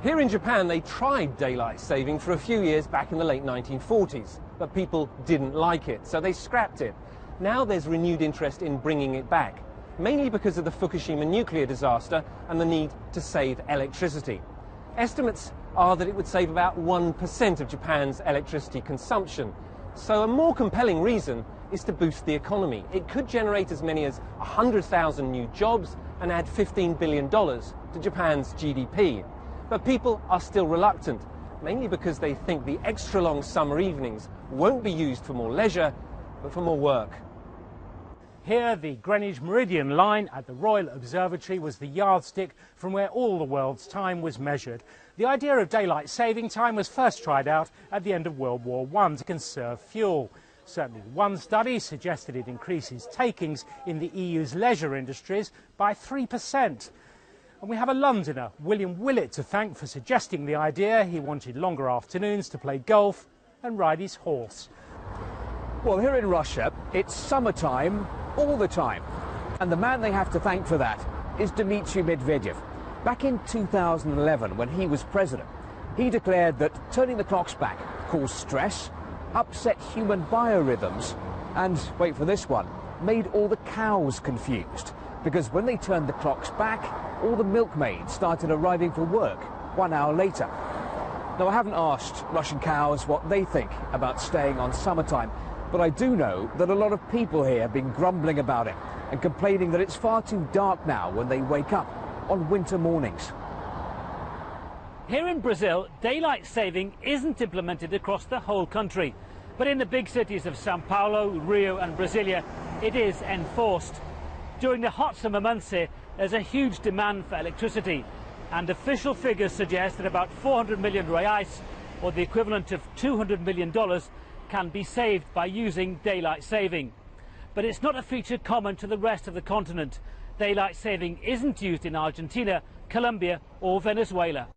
Here in Japan, they tried daylight saving for a few years back in the late 1940s, but people didn't like it, so they scrapped it. Now there's renewed interest in bringing it back, mainly because of the Fukushima nuclear disaster and the need to save electricity. Estimates are that it would save about 1% of Japan's electricity consumption. So a more compelling reason is to boost the economy. It could generate as many as 100,000 new jobs and add $15 billion to Japan's GDP. But people are still reluctant, mainly because they think the extra long summer evenings won't be used for more leisure, but for more work. Here, the Greenwich Meridian line at the Royal Observatory was the yardstick from where all the world's time was measured. The idea of daylight saving time was first tried out at the end of World War I to conserve fuel. Certainly one study suggested it increases takings in the EU's leisure industries by 3%. And we have a Londoner, William Willett, to thank for suggesting the idea. He wanted longer afternoons to play golf and ride his horse. Well, here in Russia, it's summertime all the time. And the man they have to thank for that is Dmitry Medvedev. Back in 2011, when he was president, he declared that turning the clocks back caused stress, upset human biorhythms, and, wait for this one, made all the cows confused. Because when they turned the clocks back, all the milkmaids started arriving for work 1 hour later. Now, I haven't asked Russian cows what they think about staying on summertime, but I do know that a lot of people here have been grumbling about it and complaining that it's far too dark now when they wake up on winter mornings. Here in Brazil, daylight saving isn't implemented across the whole country, but in the big cities of Sao Paulo, Rio and Brasilia, it is enforced. During the hot summer months here, there's a huge demand for electricity, and official figures suggest that about 400 million reais, or the equivalent of $200 million, can be saved by using daylight saving. But it's not a feature common to the rest of the continent. Daylight saving isn't used in Argentina, Colombia or Venezuela.